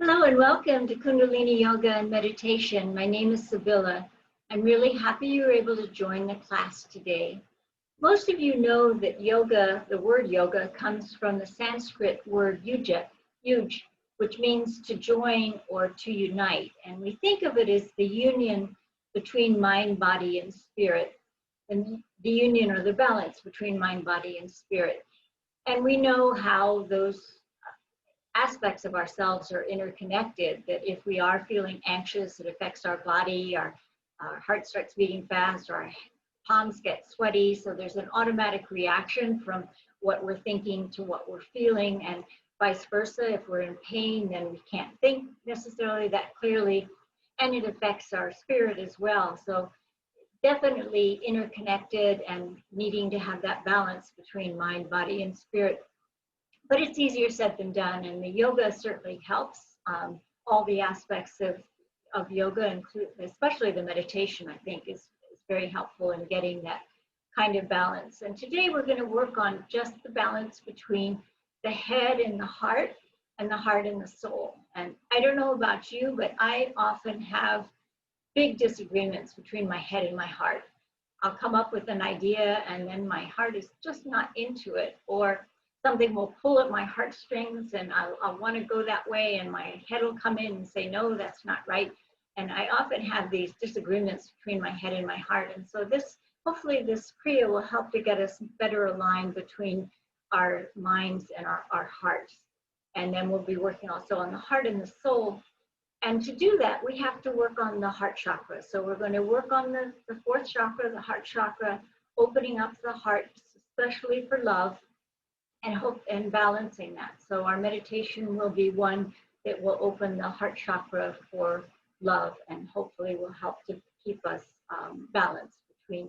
Hello and welcome to Kundalini Yoga and Meditation. My name is Sybilla. I'm really happy you were able to join the class today. Most of you know that yoga, the word yoga, comes from the Sanskrit word yuj, which means to join or to unite. And we think of it as the union between mind, body, and spirit, and the union or the balance between mind, body, and spirit. And we know how those aspects of ourselves are interconnected, that if we are feeling anxious, it affects our body, our heart starts beating fast, our palms get sweaty. So there's an automatic reaction from what we're thinking to what we're feeling, and vice versa. If we're in pain, then we can't think necessarily that clearly, and it affects our spirit as well. So definitely interconnected and needing to have that balance between mind, body, and spirit. But it's easier said than done, and the yoga certainly helps. All the aspects of yoga, especially the meditation, I think is very helpful in getting that kind of balance. And today we're going to work on just the balance between the head and the heart and the soul. And I don't know about you, but I often have big disagreements between my head and my heart. I'll come up with an idea and then my heart is just not into it, or something will pull at my heartstrings and I'll want to go that way, and my head will come in and say, no, that's not right. And I often have these disagreements between my head and my heart. And so hopefully this kriya will help to get us better aligned between our minds and our hearts. And then we'll be working also on the heart and the soul. And to do that, we have to work on the heart chakra. So we're going to work on the fourth chakra, the heart chakra, opening up the heart, especially for love, and balancing that. So our meditation will be one that will open the heart chakra for love, and hopefully will help to keep us balanced between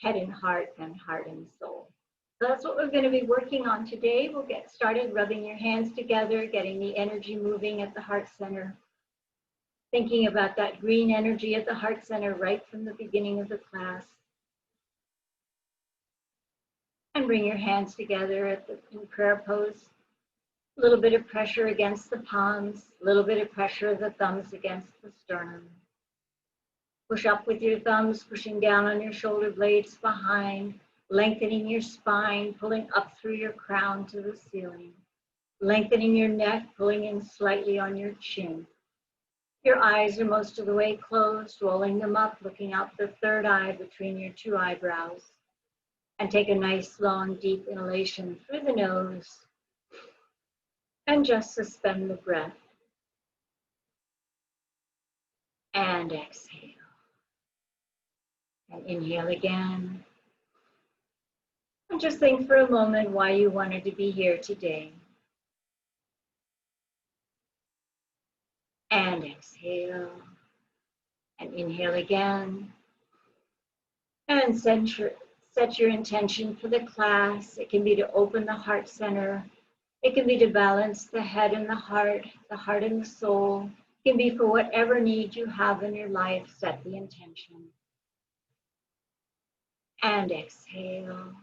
head and heart and soul. So that's what we're going to be working on today. We'll get started rubbing your hands together, getting the energy moving at the heart center, thinking about that green energy at the heart center right from the beginning of the class. And bring your hands together in prayer pose. A little bit of pressure against the palms, a little bit of pressure of the thumbs against the sternum. Push up with your thumbs, pushing down on your shoulder blades behind, lengthening your spine, pulling up through your crown to the ceiling. Lengthening your neck, pulling in slightly on your chin. Your eyes are most of the way closed, rolling them up, looking out the third eye between your two eyebrows. And take a nice, long, deep inhalation through the nose. And just suspend the breath. And exhale. And inhale again. And just think for a moment why you wanted to be here today. And exhale. And inhale again. And set your intention for the class. It can be to open the heart center. It can be to balance the head and the heart and the soul. It can be for whatever need you have in your life. Set the intention. And exhale.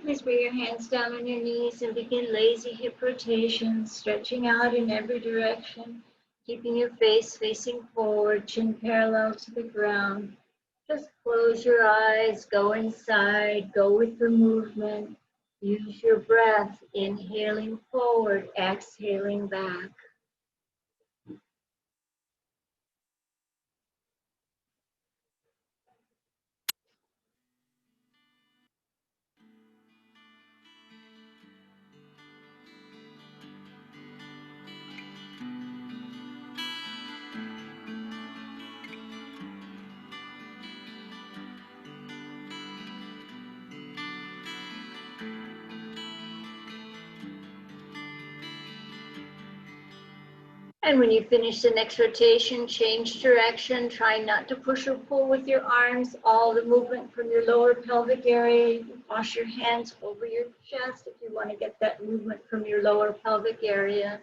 Please bring your hands down on your knees and begin lazy hip rotation, stretching out in every direction, keeping your face facing forward, chin parallel to the ground. Just close your eyes, go inside, go with the movement. Use your breath, inhaling forward, exhaling back. And when you finish the next rotation, change direction. Try not to push or pull with your arms. All the movement from your lower pelvic area. You can cross your hands over your chest if you want to get that movement from your lower pelvic area.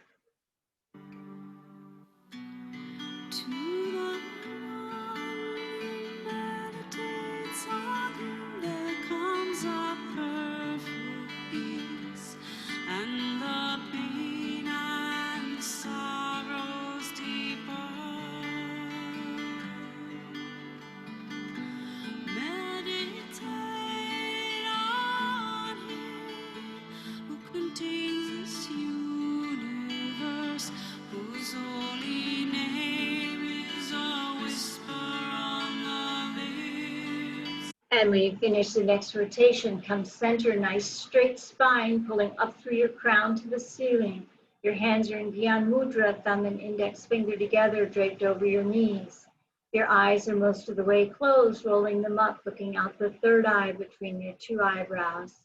And when you finish the next rotation, come center, nice straight spine, pulling up through your crown to the ceiling. Your hands are in Dhyan Mudra, thumb and index finger together, draped over your knees. Your eyes are most of the way closed, rolling them up, looking out the third eye between your two eyebrows.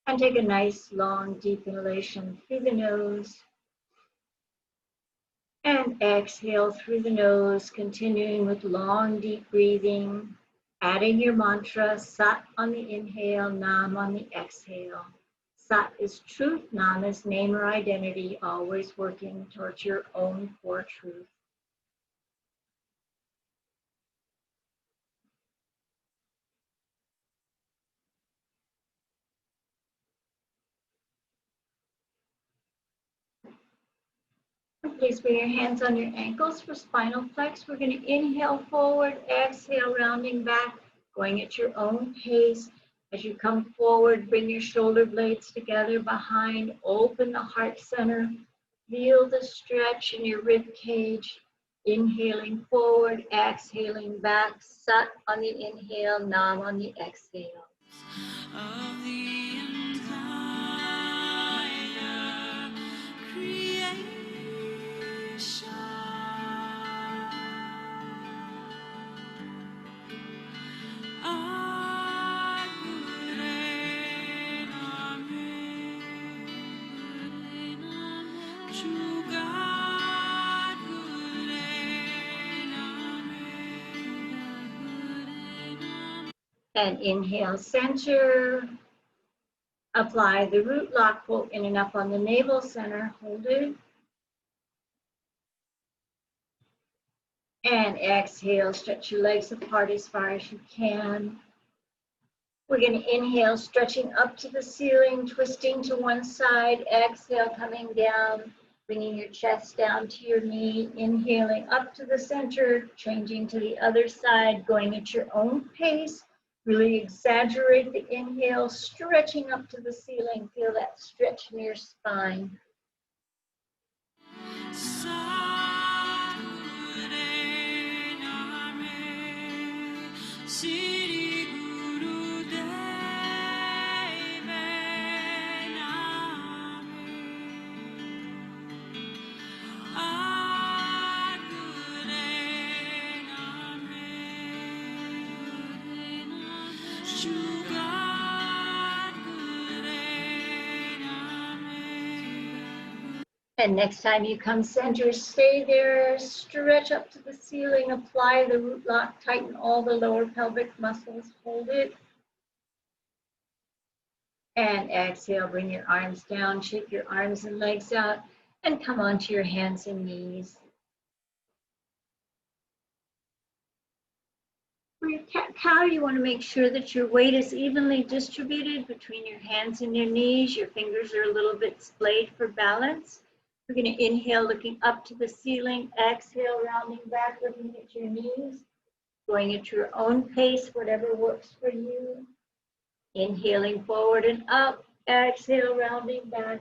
And take a nice, long, deep inhalation through the nose. And exhale through the nose, continuing with long, deep breathing. Adding your mantra, Sat on the inhale, Nam on the exhale. Sat is truth, Nam is name or identity, always working towards your own core truth. Please bring your hands on your ankles for spinal flex. We're going to inhale forward, exhale, rounding back, going at your own pace. As you come forward, bring your shoulder blades together behind, open the heart center, feel the stretch in your rib cage. Inhaling forward, exhaling back, Sat on the inhale, Nam on the exhale. Of the entire creation. And inhale, center. Apply the root lock, pull in and up on the navel center, hold it. And exhale, stretch your legs apart as far as you can. We're going to inhale, stretching up to the ceiling, twisting to one side. Exhale, coming down, bringing your chest down to your knee. Inhaling up to the center, changing to the other side, going at your own pace. Really exaggerate the inhale, stretching up to the ceiling. Feel that stretch in your spine. And next time you come center, stay there, stretch up to the ceiling, apply the root lock, tighten all the lower pelvic muscles, hold it. And exhale, bring your arms down, shake your arms and legs out, and come onto your hands and knees. For your cat-cow, you want to make sure that your weight is evenly distributed between your hands and your knees. Your fingers are a little bit splayed for balance. We're going to inhale, looking up to the ceiling. Exhale, rounding back, looking at your knees. Going at your own pace, whatever works for you. Inhaling forward and up. Exhale, rounding back.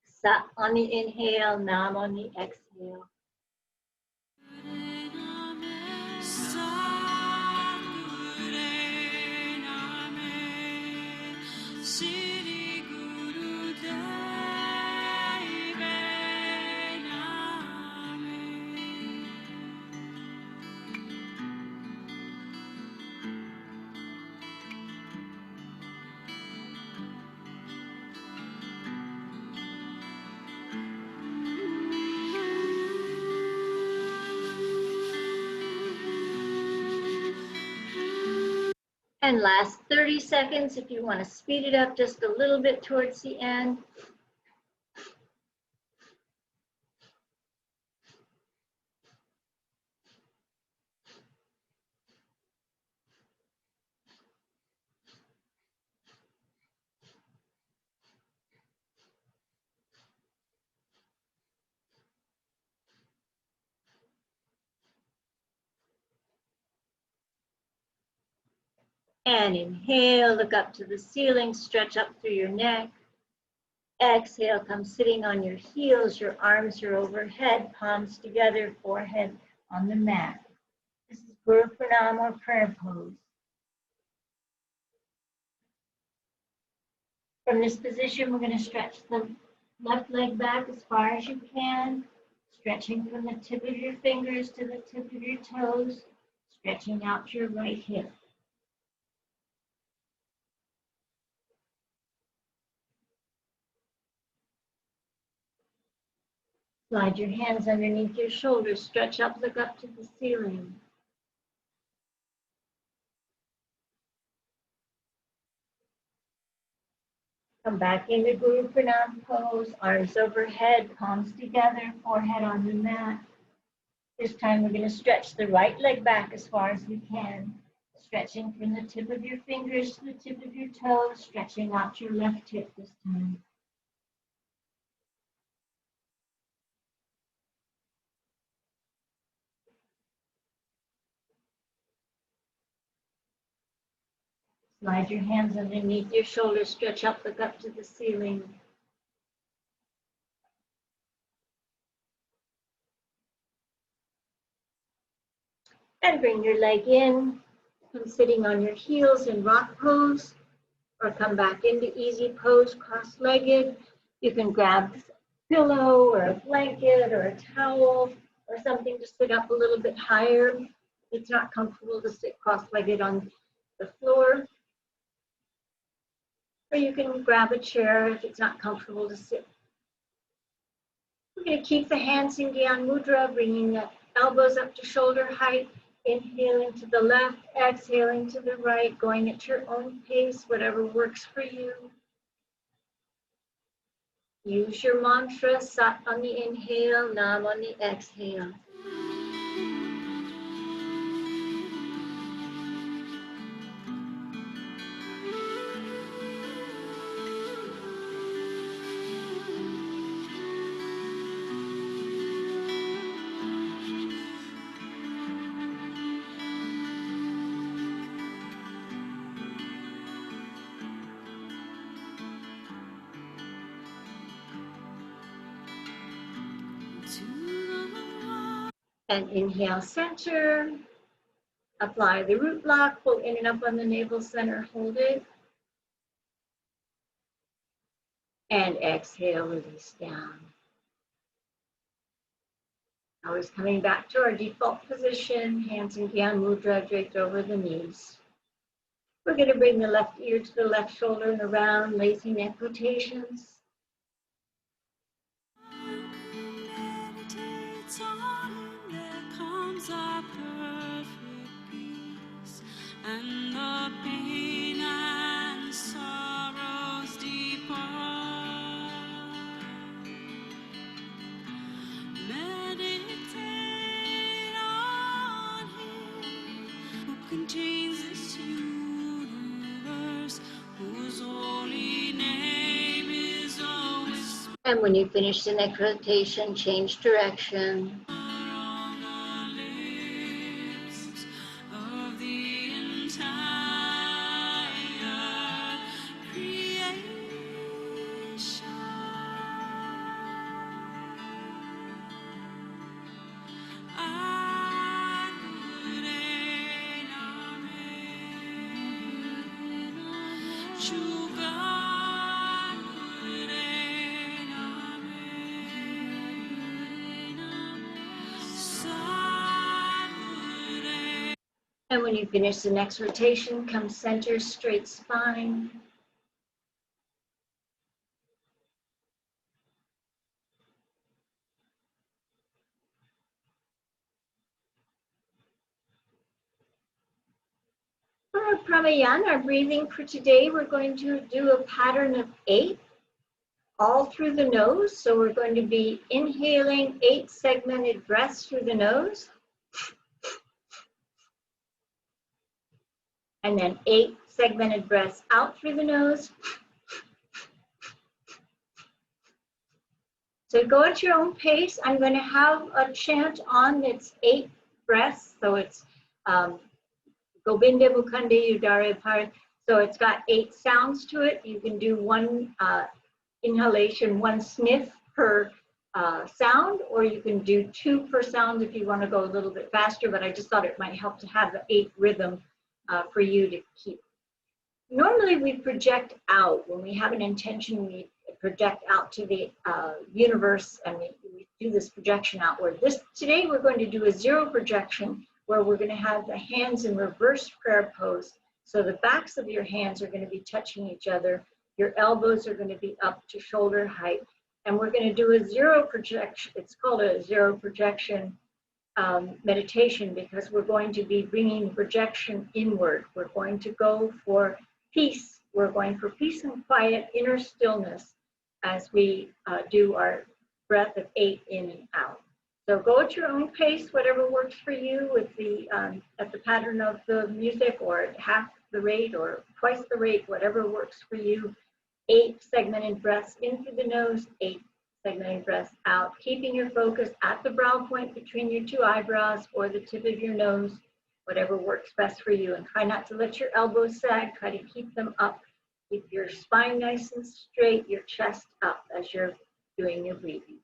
Sat on the inhale, Nam on the exhale. And last 30 seconds, if you want to speed it up just a little bit towards the end. And inhale, look up to the ceiling, stretch up through your neck. Exhale, come sitting on your heels, your arms are overhead, palms together, forehead on the mat. This is Guru Pranam or prayer pose. From this position, we're going to stretch the left leg back as far as you can, stretching from the tip of your fingers to the tip of your toes, stretching out your right hip. Slide your hands underneath your shoulders, stretch up, look up to the ceiling. Come back into Guru Pranam pose, arms overhead, palms together, forehead on the mat. This time we're going to stretch the right leg back as far as we can, stretching from the tip of your fingers to the tip of your toes, stretching out your left hip this time. Slide your hands underneath your shoulders, stretch up, look up to the ceiling. And bring your leg in, come sitting on your heels in rock pose, or come back into easy pose, cross-legged. You can grab a pillow or a blanket or a towel or something to sit up a little bit higher. It's not comfortable to sit cross-legged on the floor. Or you can grab a chair if it's not comfortable to sit. We're going to keep the hands in Gyan Mudra, bringing the elbows up to shoulder height, inhaling to the left, exhaling to the right, going at your own pace, whatever works for you. Use your mantra, Sat on the inhale, Nam on the exhale. And inhale, center. Apply the root block, pull in and up on the navel center, hold it. And exhale, release down. Always coming back to our default position, hands in Gyan Mudra draped over the knees. We're going to bring the left ear to the left shoulder and around, lazy neck rotations. And the pain and sorrows depart. Meditate on Him who contains this universe, whose holy name is a whisper And when you finish the next rotation, change direction. on the lips of the entire creation. And when you finish the next rotation, come center, straight spine. For our pranayama, our breathing for today, we're going to do a pattern of 8 all through the nose. So we're going to be inhaling 8 segmented breaths through the nose. And then 8 segmented breaths out through the nose. So go at your own pace. I'm going to have a chant on that's 8 breaths. So it's Govinda Mukande Udare Par. So it's got 8 sounds to it. You can do 1 inhalation, 1 sniff per sound, or you can do 2 per sound if you want to go a little bit faster, but I just thought it might help to have the 8 rhythm for you to keep. Normally we project out. When we have an intention, we project out to the universe, and we do this projection outward. Today we're going to do a 0 projection, where we're going to have the hands in reverse prayer pose. So the backs of your hands are going to be touching each other. Your elbows are going to be up to shoulder height. And we're going to do a 0 projection. It's called a 0 projection meditation, because we're going to be bringing projection inward. We're going to go for peace. We're going for peace and quiet, inner stillness, as we do our breath of 8 in and out. So go at your own pace, whatever works for you, with at the pattern of the music, or at half the rate or twice the rate, whatever works for you. 8 segmented breaths in through the nose, 8 segmented breaths out, keeping your focus at the brow point between your 2 eyebrows or the tip of your nose, whatever works best for you. And try not to let your elbows sag, try to keep them up. Keep your spine nice and straight, your chest up as you're doing your breathing.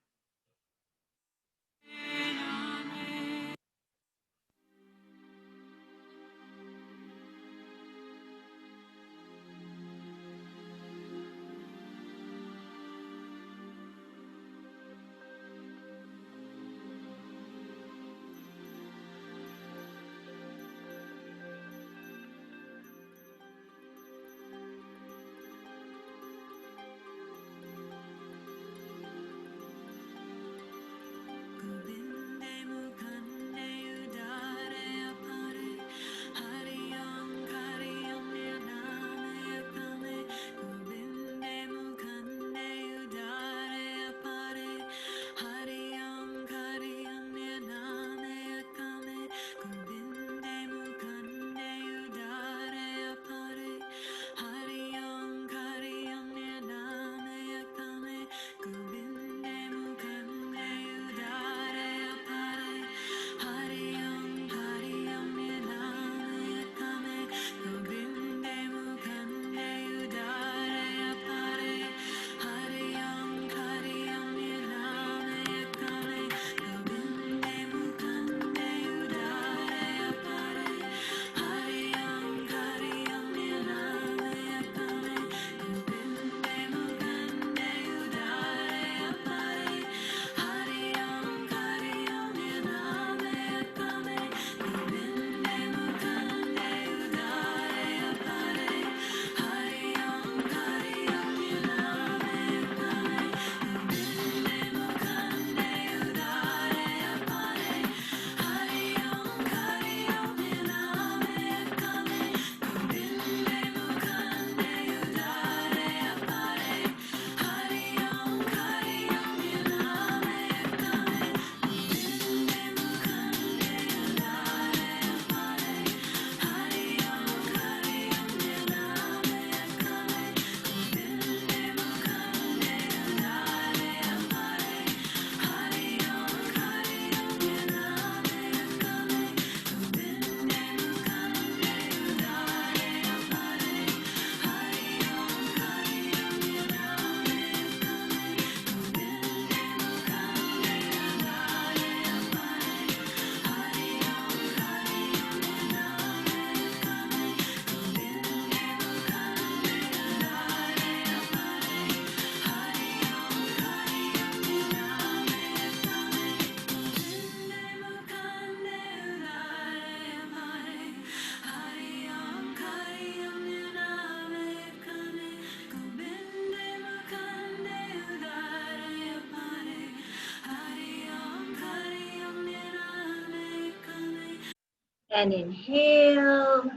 And inhale,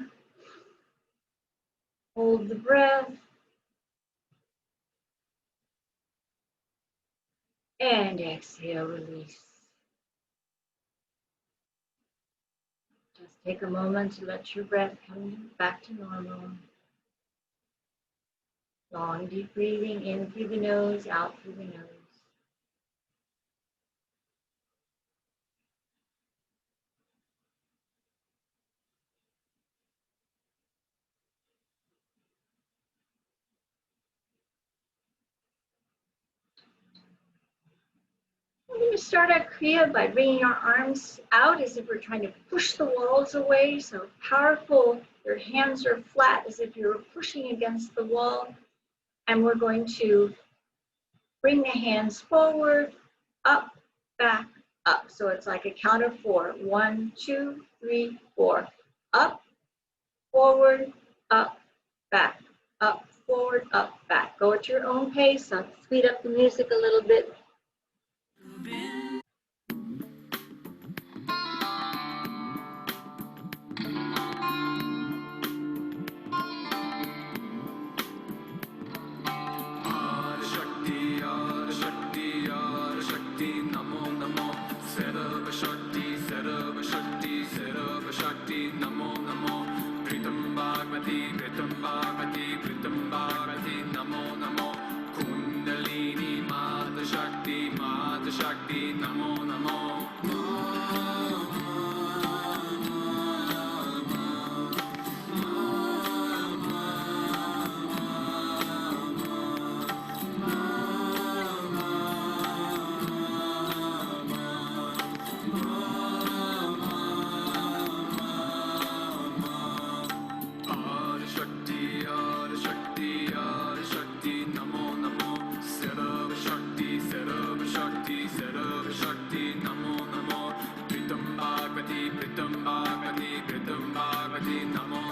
hold the breath, and exhale, release. Just take a moment to let your breath come back to normal. Long, deep breathing in through the nose, out through the nose. We're going to start our kriya by bringing our arms out as if we're trying to push the walls away. So powerful, your hands are flat as if you're pushing against the wall. And we're going to bring the hands forward, up, back, up. So it's like a count of 4. 1, 2, 3, 4. Up, forward, up, back, up, forward, up, back. Go at your own pace. I'll speed up the music a little bit. Kundalini Mata Shakti, Namo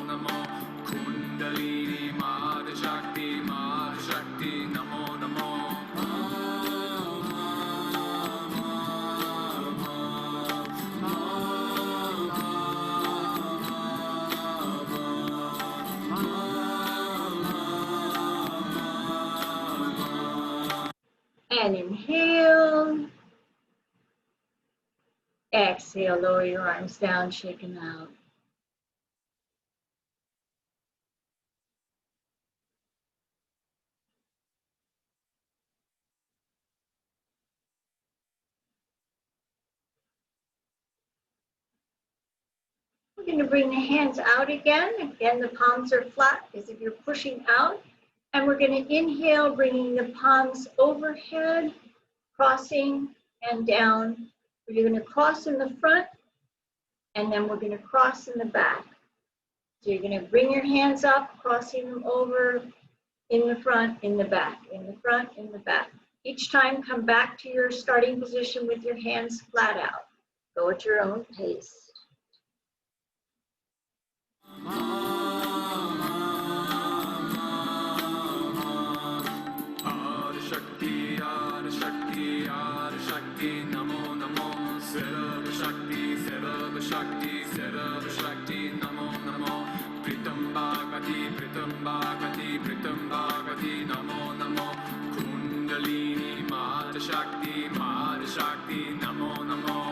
Namo. Kundalini Mata Shakti, Namo Namo. And inhale. Exhale, lower your arms down, shake them out. We're going to bring the hands out again. Again, the palms are flat as if you're pushing out. And we're going to inhale, bringing the palms overhead, crossing and down. You're going to cross in the front, and then we're going to cross in the back. So you're going to bring your hands up, crossing them over in the front, in the back, in the front, in the back. Each time, come back to your starting position with your hands flat out. Go at your own pace. Shakti, Namo Namo. Sarva Shakti, Namo Namo. Pritam Bhagavati, Namo Namo. Kundalini Mata Shakti, Namo Namo.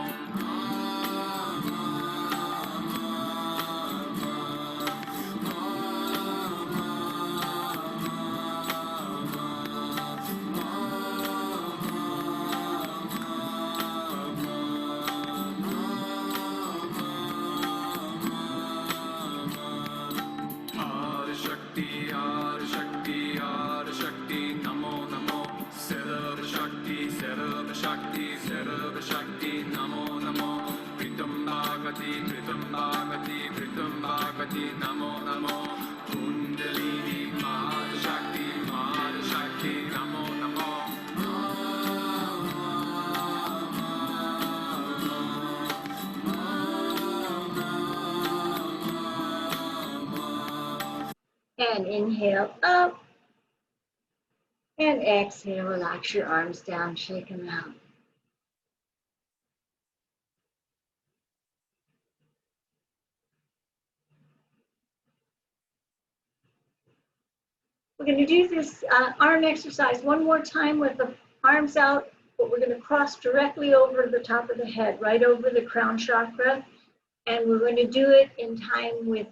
Shakti, Namo Namo. Sarva Shakti, Namo Namo. Pritam Bhagavati, Namo Namo. Kundalini Mata Shakti, Namo Namo. And inhale up. And exhale, relax your arms down, shake them out. We're going to do this arm exercise one more time with the arms out, but we're going to cross directly over the top of the head, right over the crown chakra. And we're going to do it in time with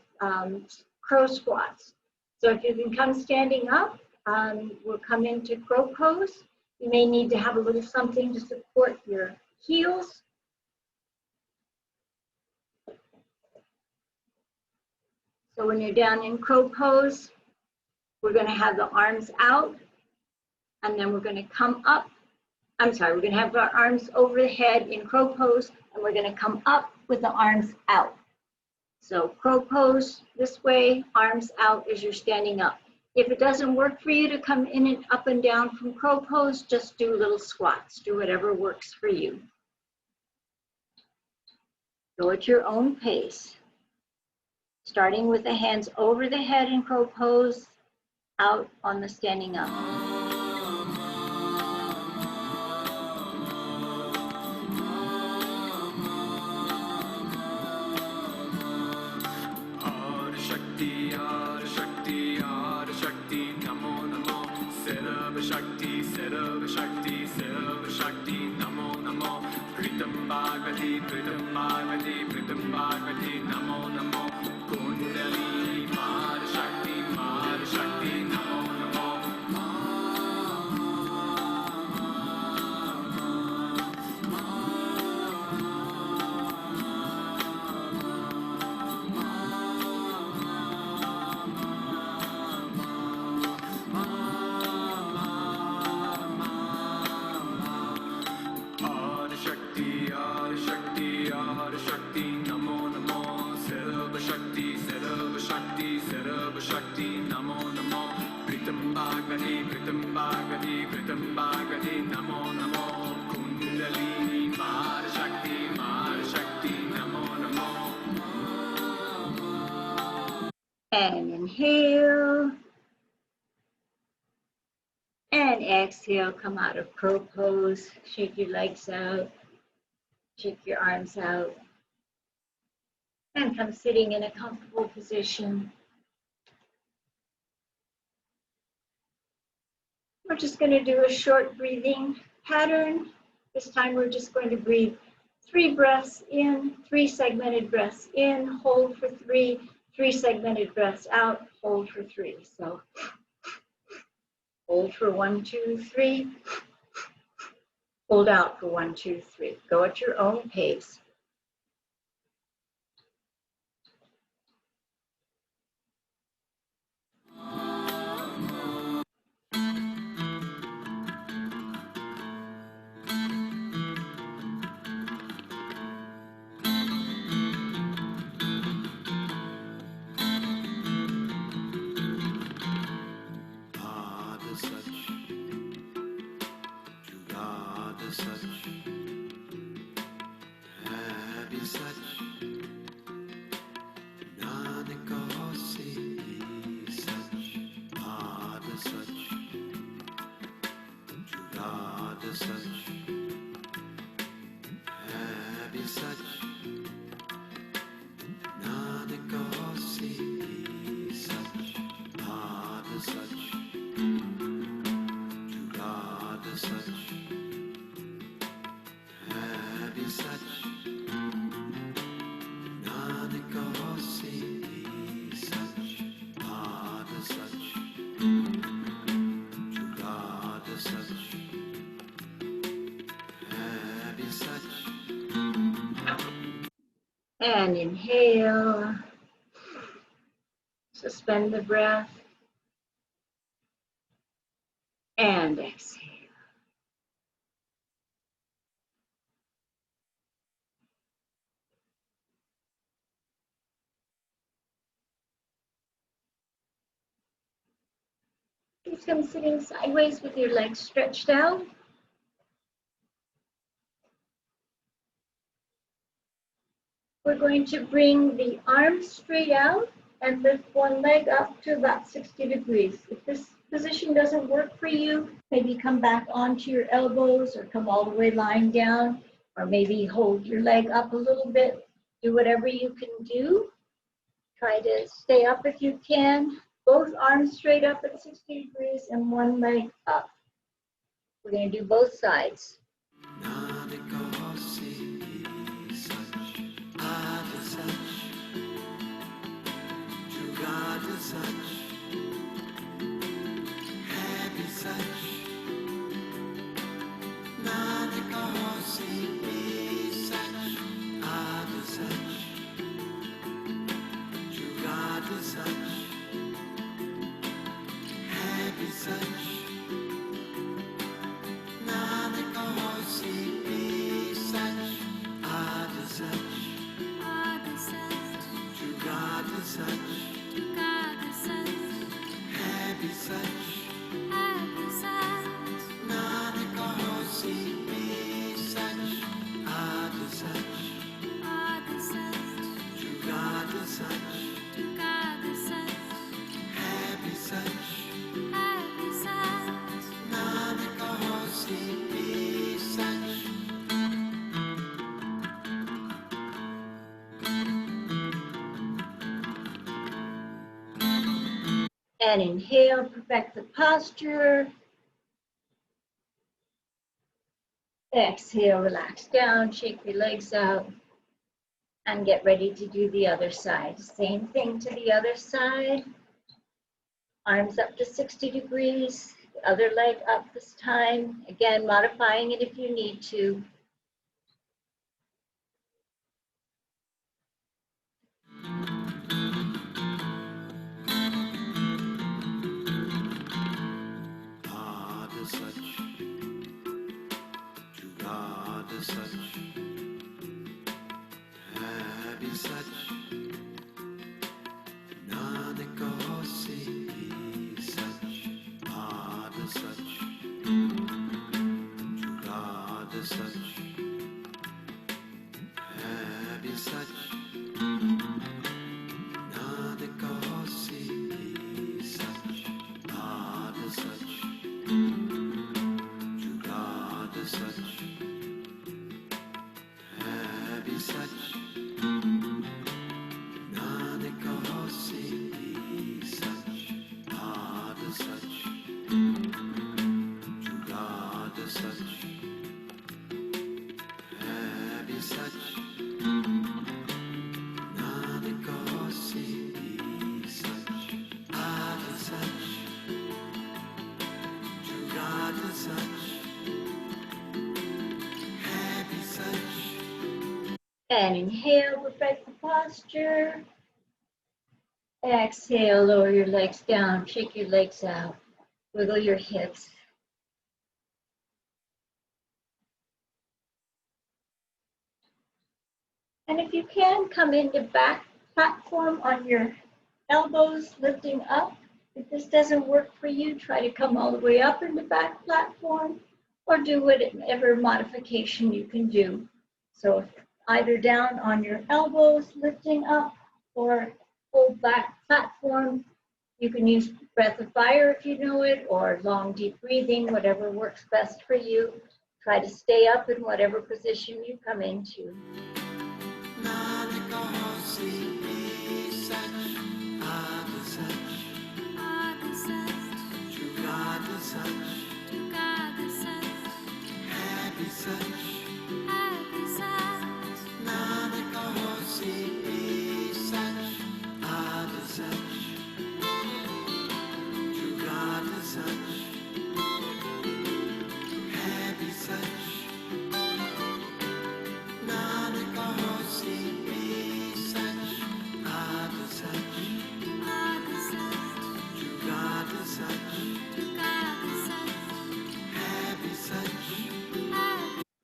crow squats. So if you can come standing up, we'll come into crow pose. You may need to have a little something to support your heels. So when you're down in crow pose, we're going to have the arms out, and then we're going to come up. We're going to have our arms over the head in crow pose, and we're going to come up with the arms out. So crow pose this way, arms out as you're standing up. If it doesn't work for you to come in and up and down from crow pose, just do little squats. Do whatever works for you. Go at your own pace. Starting with the hands over the head in crow pose, out on the standing up. Namo namo Kundalini Mara Shakti Namo And inhale. And exhale, come out of crow pose. Shake your legs out. Shake your arms out. And come sitting in a comfortable position. We're just going to do a short breathing pattern. This time we're just going to breathe 3 breaths in, 3 segmented breaths in, hold for 3, 3 segmented breaths out, hold for 3. So hold for 1, 2, 3. Hold out for 1, 2, 3. Go at your own pace. And inhale. Suspend the breath. And exhale. Just come sitting sideways with your legs stretched out. We're going to bring the arms straight out and lift one leg up to about 60 degrees. If this position doesn't work for you, maybe come back onto your elbows or come all the way lying down, or maybe hold your leg up a little bit. Do whatever you can do. Try to stay up if you can. Both arms straight up at 60 degrees and one leg up. We're going to do both sides. And inhale, perfect the posture. Exhale, relax down, shake your legs out, and get ready to do the other side. Same thing to the other side. Arms up to 60 degrees, the other leg up this time. Again, modifying it if you need to. And inhale, perfect the posture. Exhale, lower your legs down, shake your legs out, wiggle your hips. And if you can, come into back platform on your elbows lifting up. If this doesn't work for you, try to come all the way up into back platform or do whatever modification you can do. So either down on your elbows lifting up or full back platform. You can use breath of fire if you know it, or long deep breathing, whatever works best for you. Try to stay up in whatever position you come into.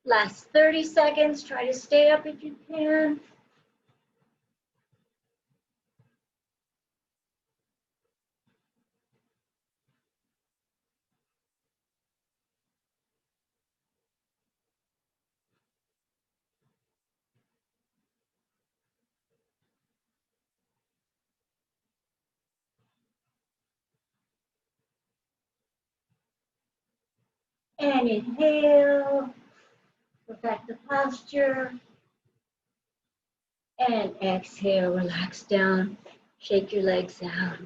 Last 30 seconds, try to stay up if you can. And inhale, perfect the posture. And exhale, relax down, shake your legs out.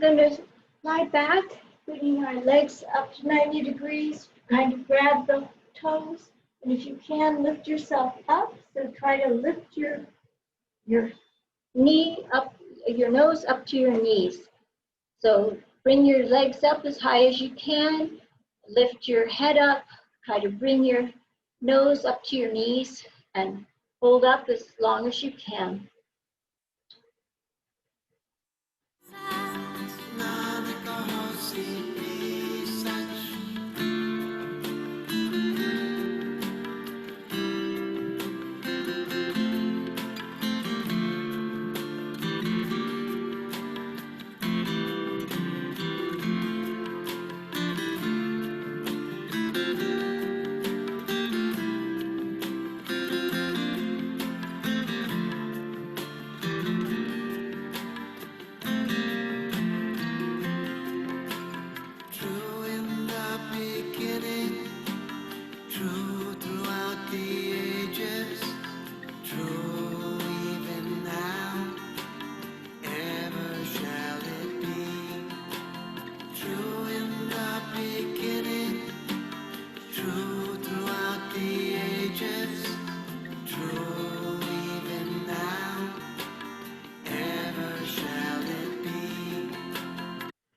going to lie back, putting our legs up to 90 degrees, kind of grab the toes. And if you can, lift yourself up. So try to lift your knee up, your nose up to your knees. So bring your legs up as high as you can. Lift your head up. Try to bring your nose up to your knees and hold up as long as you can.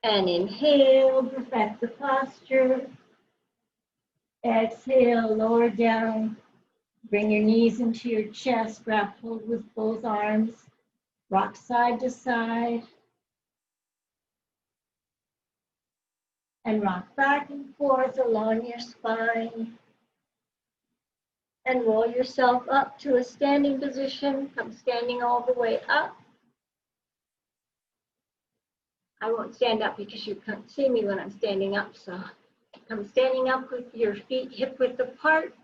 And inhale, perfect the posture. Exhale, lower down. Bring your knees into your chest, grab hold with both arms. Rock side to side. And rock back and forth along your spine. And roll yourself up to a standing position. Come standing all the way up. I won't stand up because you can't see me when I'm standing up, so come standing up with your feet hip width apart.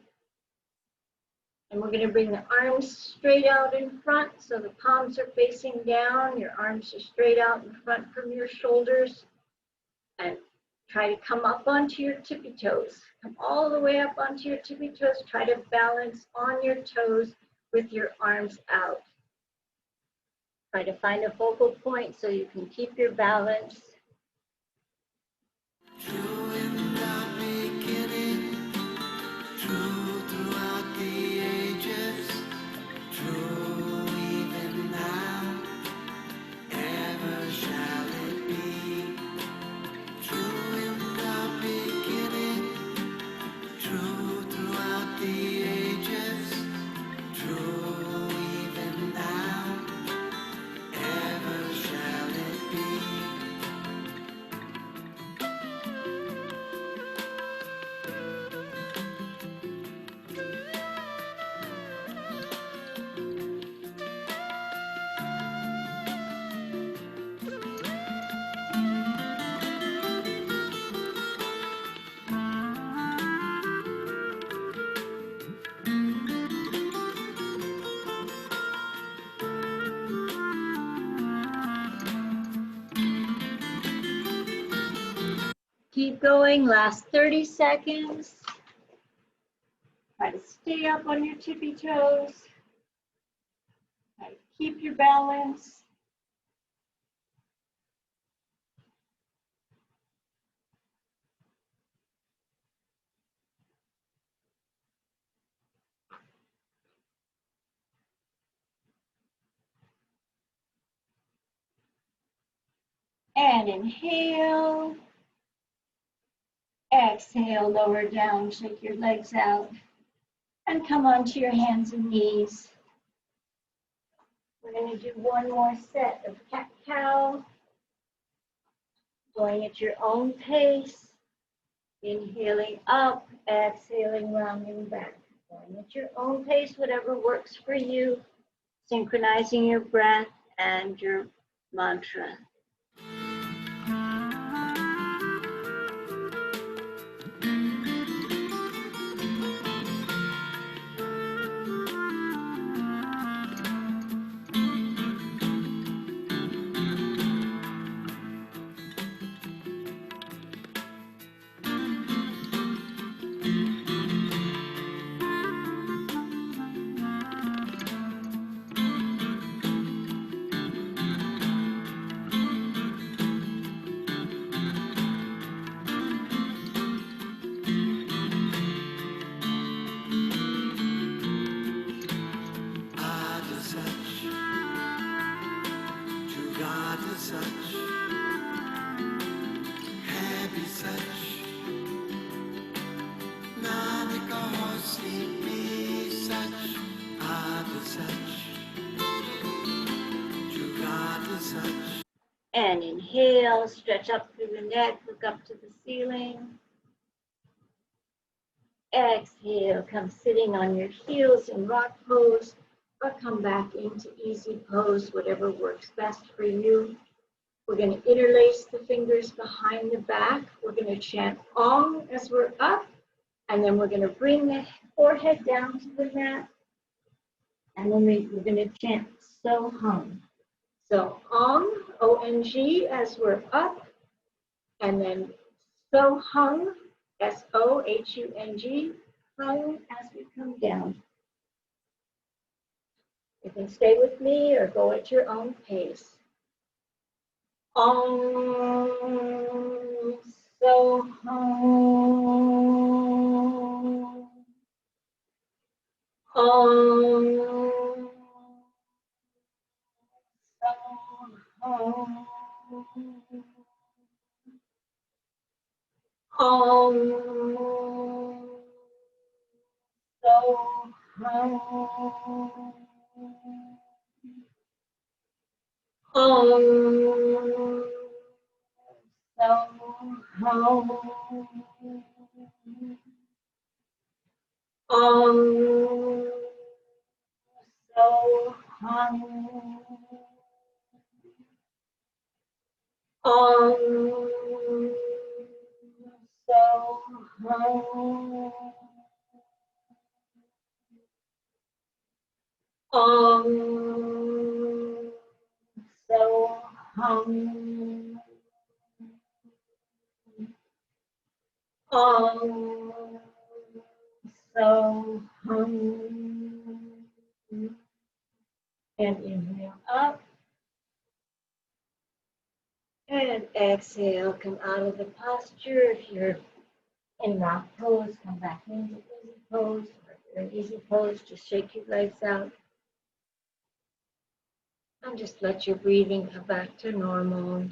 And we're going to bring the arms straight out in front, so the palms are facing down, your arms are straight out in front from your shoulders. And try to come up onto your tippy toes. Come all the way up onto your tippy toes. Try to balance on your toes with your arms out. Try to find a focal point so you can keep your balance. True in the beginning, true throughout the ages, true even now, ever shall it be. True in the beginning, true throughout the ages, true even now, ever shall it be. Keep going, last 30 seconds. Try to stay up on your tippy toes. Try to keep your balance. And inhale. Exhale, lower down, shake your legs out. And come onto your hands and knees. We're going to do one more set of cat-cow. Going at your own pace. Inhaling up, exhaling, rounding back. Going at your own pace, whatever works for you. Synchronizing your breath and your mantra. And inhale, stretch up through the neck, look up to the ceiling. Exhale, come sitting on your heels in rock pose, or come back into easy pose, whatever works best for you. We're going to interlace the fingers behind the back. We're going to chant Om as we're up, and then we're going to bring the forehead down to the mat, and then we're going to chant So Hum. So Om, O-N-G, as we're up, and then So Hum, S-O-H-U-N-G, Hum as we come down. You can stay with me or go at your own pace. Om, So Hum. Om, So Hum. Om, So Hum. Om, So Hum. Om, So Hum. Om, So Hum. Om, So Hum. Om, So Hum. And inhale up. And exhale, come out of the posture. If you're in rock pose, come back into easy pose. Or if you're in easy pose, just shake your legs out. And just let your breathing come back to normal.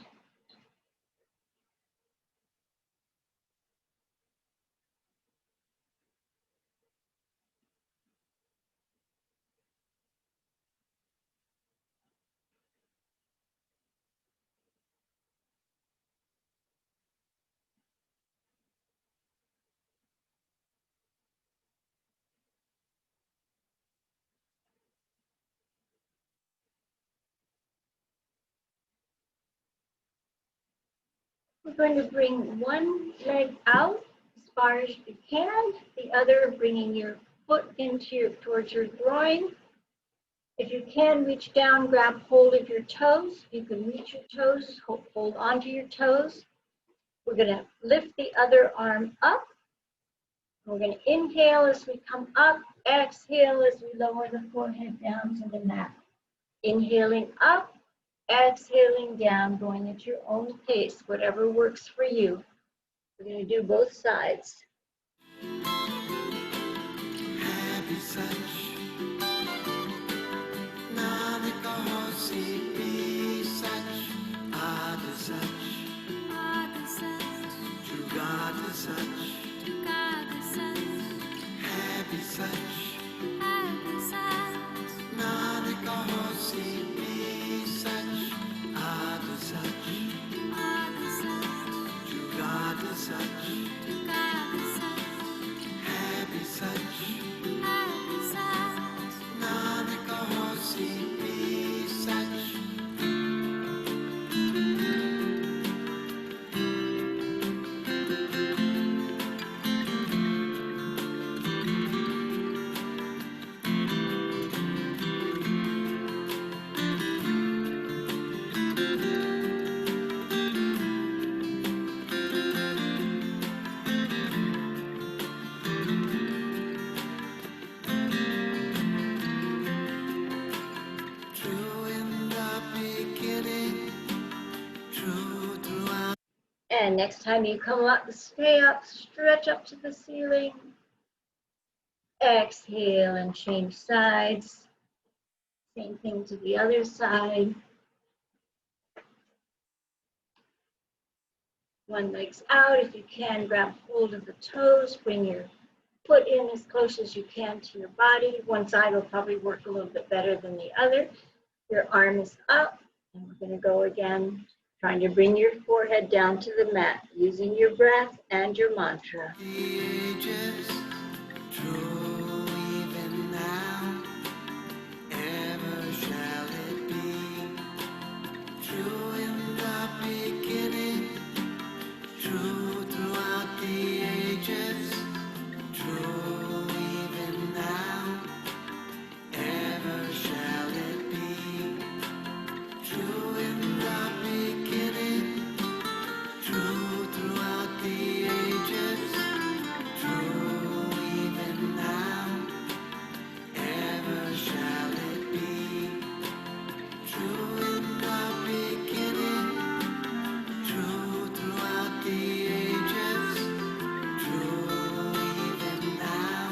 We're going to bring one leg out as far as you can, the other bringing your foot towards your groin. If you can, reach down, grab hold of your toes. You can reach your toes, hold onto your toes. We're going to lift the other arm up. We're going to inhale as we come up, exhale as we lower the forehead down to the mat. Inhaling up, exhaling down, going at your own pace, whatever works for you. We're going to do both sides. Happy Sunday. And next time you come up, stay up, stretch up to the ceiling. Exhale and change sides. Same thing to the other side. One leg's out. If you can, grab hold of the toes. Bring your foot in as close as you can to your body. One side will probably work a little bit better than the other. Your arm is up, and we're going to go again, trying to bring your forehead down to the mat, using your breath and your mantra. The ages, true even now, ever shall it be. True in the beginning, true throughout the ages, true even now, ever shall it be. True in the beginning, true throughout the ages, true even now, ever shall it be. True in the beginning, true throughout the ages, true even now,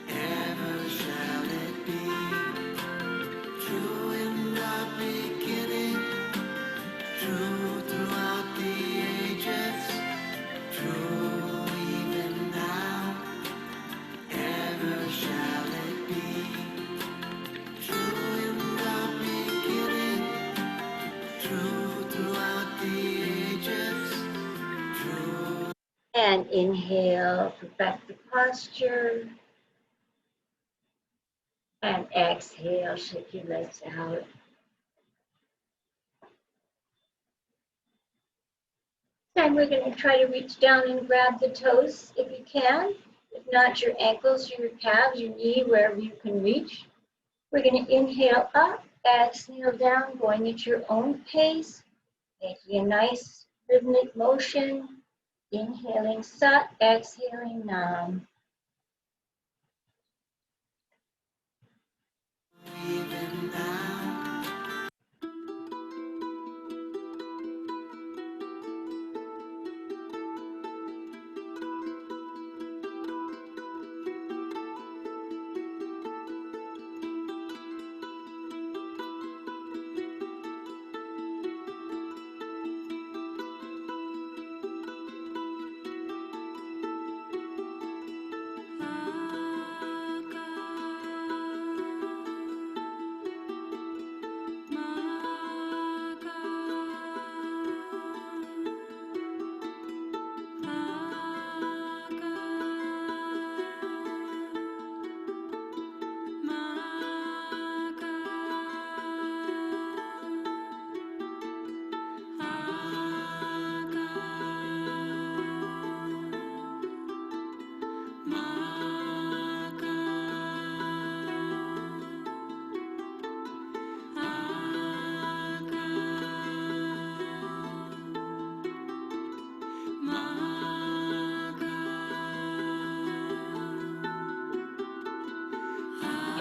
ever shall it be. True in the beginning, true throughout the ages, true even now, ever shall it be. True in the beginning, true throughout the ages, true. And inhale, perfect the posture. And exhale, shake your legs out. Then we're going to try to reach down and grab the toes if you can. If not, your ankles, your calves, your knee, wherever you can reach. We're going to inhale up, exhale down, going at your own pace, making a nice rhythmic motion. Inhaling Sat, exhaling Nam. Even now,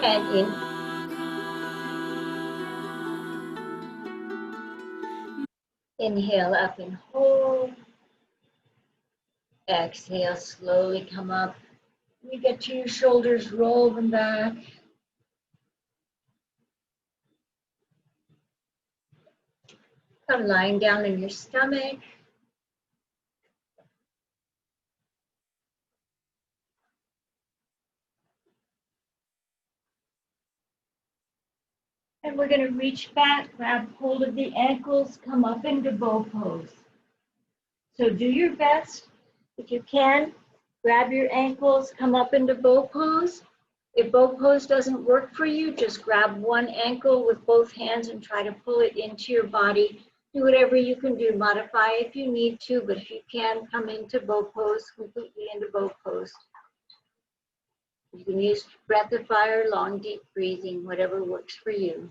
And inhale up and hold. Exhale, slowly come up. You get to your shoulders, roll them back. Come lying down in your stomach. And we're going to reach back, grab hold of the ankles, come up into bow pose. So do your best. If you can, grab your ankles, come up into bow pose. If bow pose doesn't work for you, just grab one ankle with both hands and try to pull it into your body. Do whatever you can do, modify if you need to, but if you can, come into bow pose, completely into bow pose. You can use breath of fire, long, deep breathing, whatever works for you.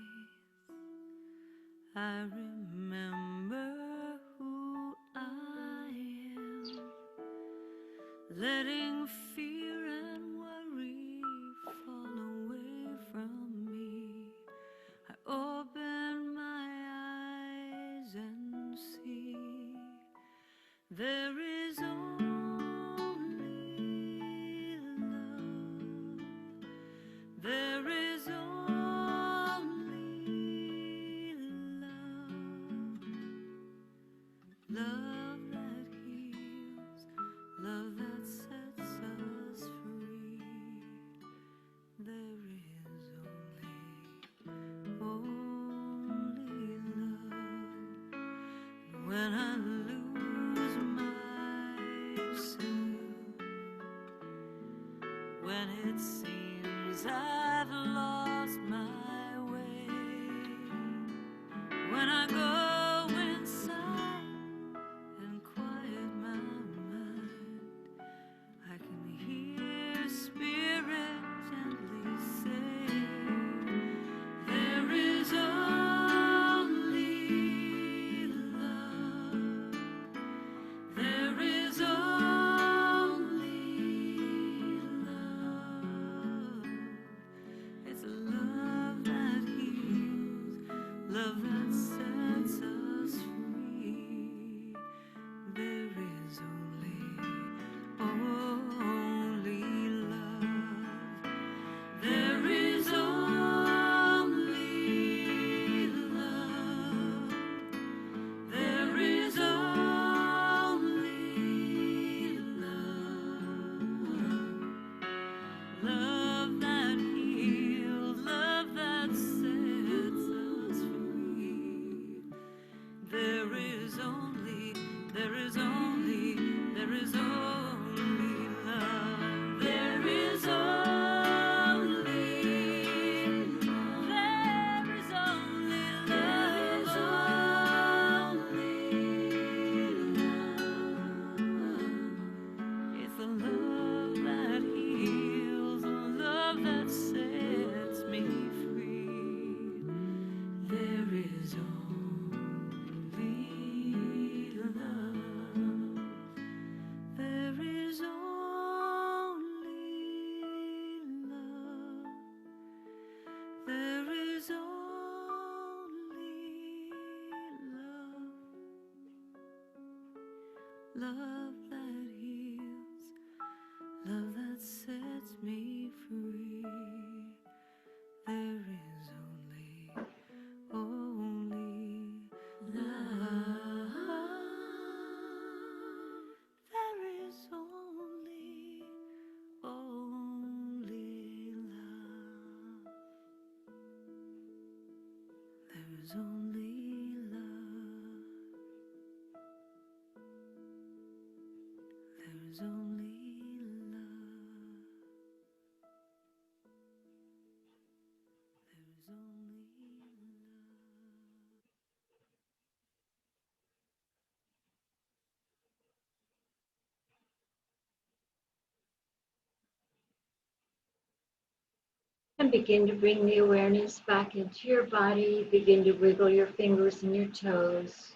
fear and worry fall away from me. I open my eyes and see there is only love. There is only love. Love that heals, love that sets us free. There is only love. When I lose myself, when it seems I've lost my way, when I go inside and quiet my mind, I can hear Spirit gently say, there is only love. There is only love. It's love that heals, love that sets us free. There is only love. There is only love. There is only love. Love that heals, love that sets us free. There is only love. There is only love. There is only love. There is only love. It's a love that heals, a love that sets me free. There is only love. There is only love. There is only love. Love that heals, love that sets me free. There is only love. There is only love. There is only love. There is only love. There is only love. And begin to bring the awareness back into your body. Begin to wiggle your fingers and your toes.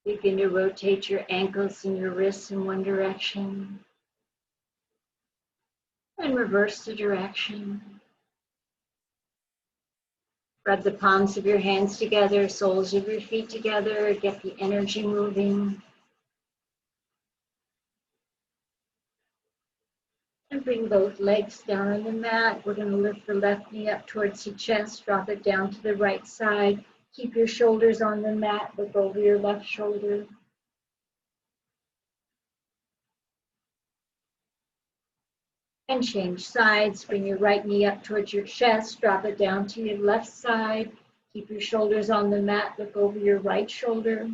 Begin to rotate your ankles and your wrists in one direction. And reverse the direction. Rub the palms of your hands together, soles of your feet together. Get the energy moving. And bring both legs down on the mat. We're going to lift the left knee up towards the chest, drop it down to the right side. Keep your shoulders on the mat, look over your left shoulder. And change sides. Bring your right knee up towards your chest, drop it down to your left side. Keep your shoulders on the mat, look over your right shoulder.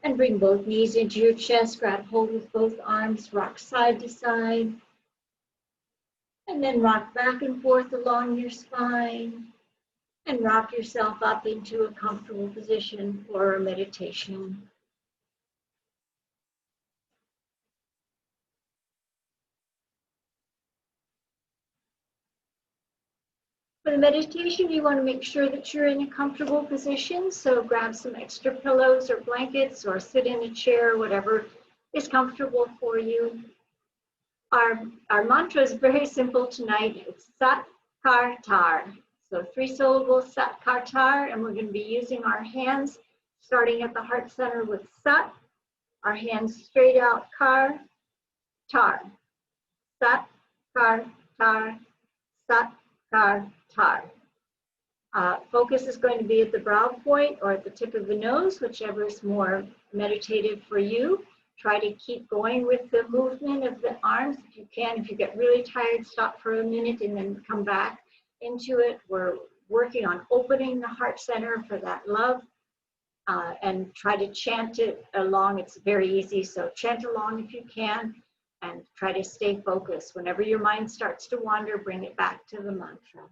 And bring both knees into your chest, grab hold with both arms, rock side to side. And then rock back and forth along your spine. And rock yourself up into a comfortable position for a meditation. For the meditation, you want to make sure that you're in a comfortable position. So grab some extra pillows or blankets or sit in a chair, whatever is comfortable for you. Our mantra is very simple tonight. It's Sat KARTAR. So 3 syllables, Sat KARTAR, and we're going to be using our hands, starting at the heart center with Sat, our hands straight out, KAR, TAR. Sat, KAR, TAR, Sat, KAR, TAR. Focus is going to be at the brow point or at the tip of the nose, whichever is more meditative for you. Try to keep going with the movement of the arms if you can. If you get really tired, stop for a minute and then come back into it. We're working on opening the heart center for that love, and try to chant it along. It's very easy, so chant along if you can and try to stay focused. Whenever your mind starts to wander, bring it back to the mantra.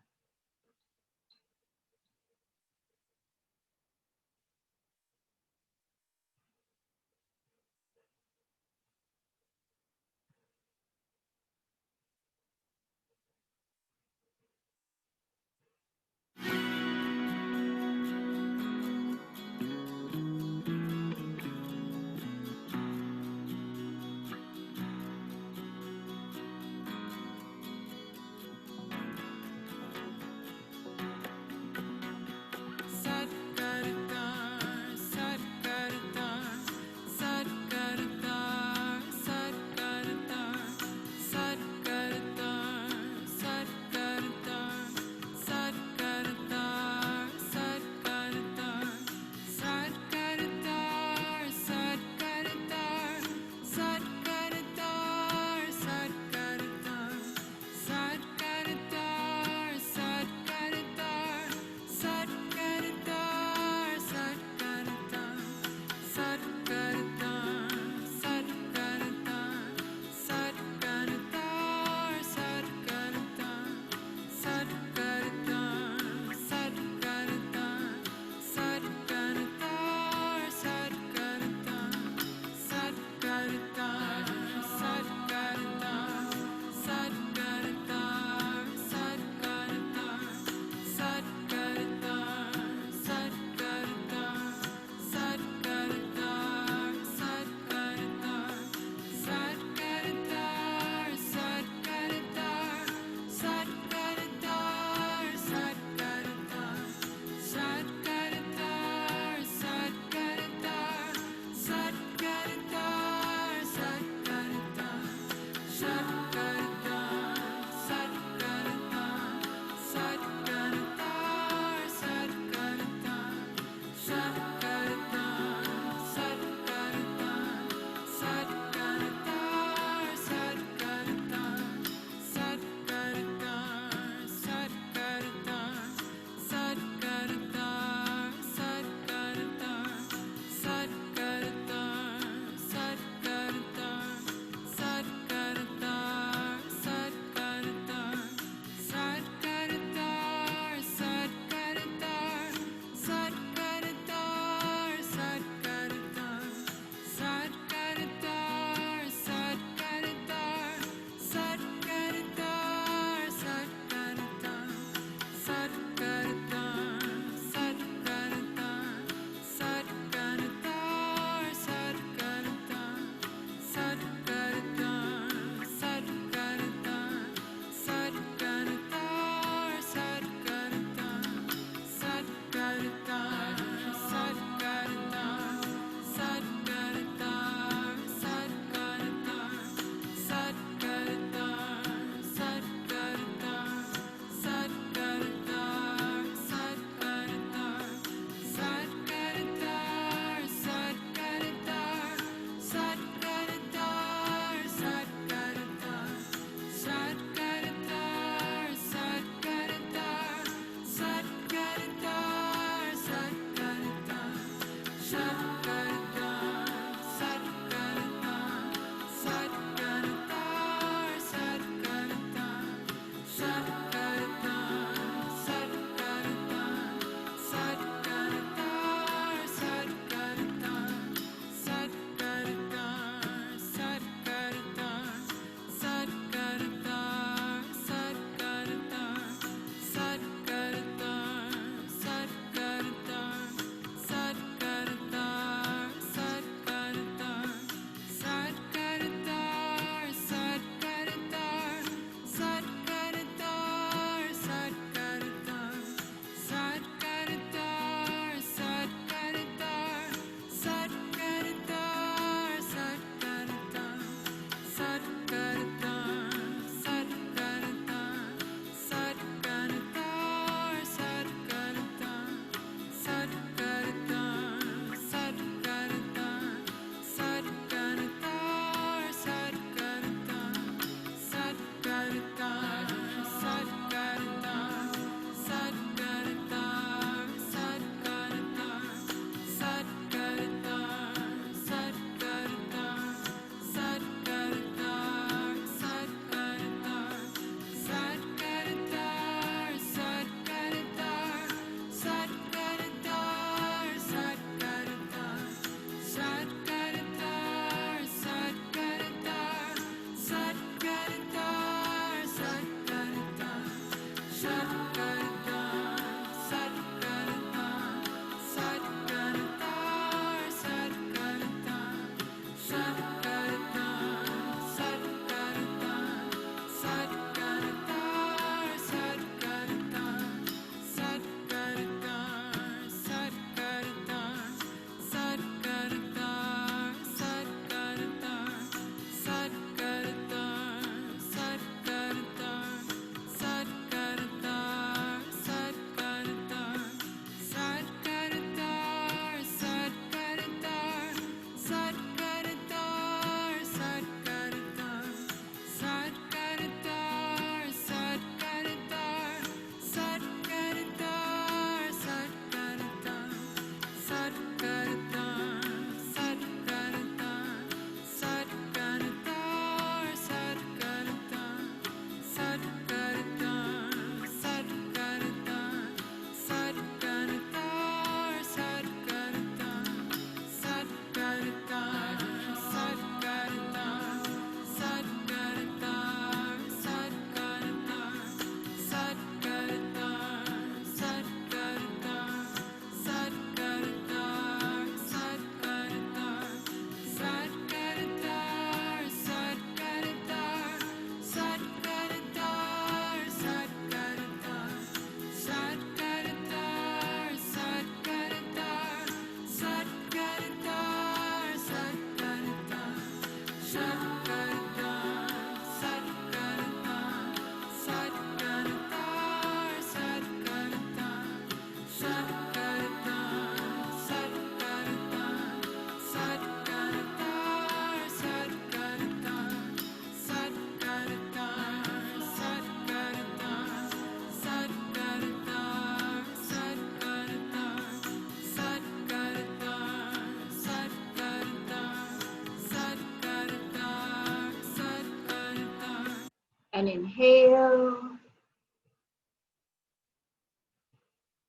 And inhale.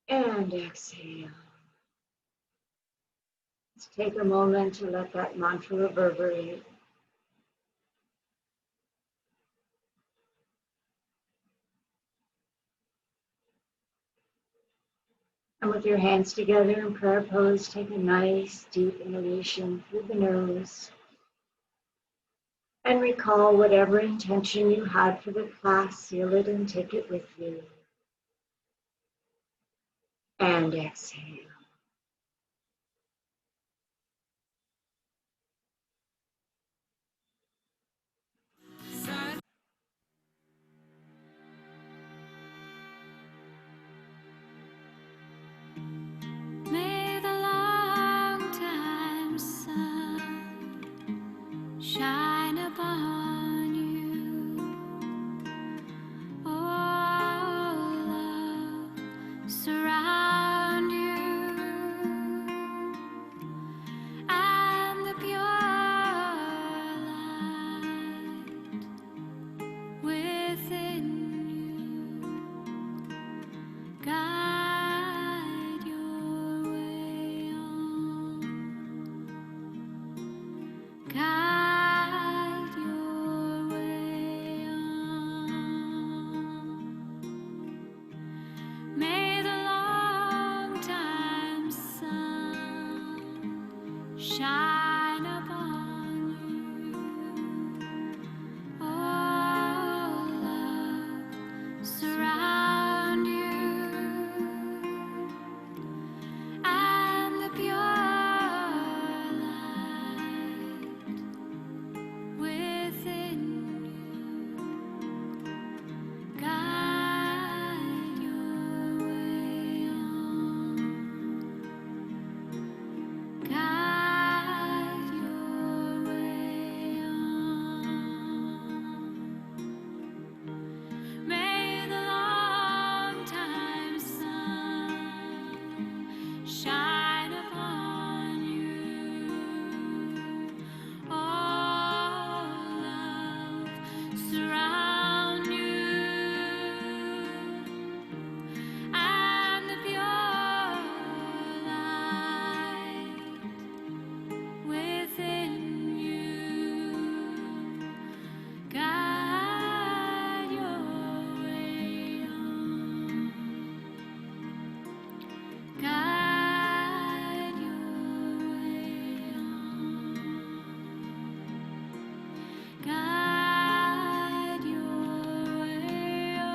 And exhale. Let's take a moment to let that mantra reverberate. And with your hands together in prayer pose, take a nice deep inhalation through the nose. And recall whatever intention you had for the class, seal it and take it with you. And exhale. May the long time sun shine upon you. Oh, love surround you, and the pure light within you guide your way on. Guide your way on. May the long time sun shine upon you. Oh, love surround you, and the pure light within you guide your way on. Guide your way on. May the long time sun shine upon you. Oh, love surround you, and the pure light within you guide your way on. Guide your way on. Guide your way on.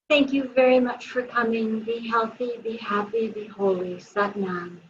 Thank you very much for coming. Be healthy, be happy, be holy. Sat Nam.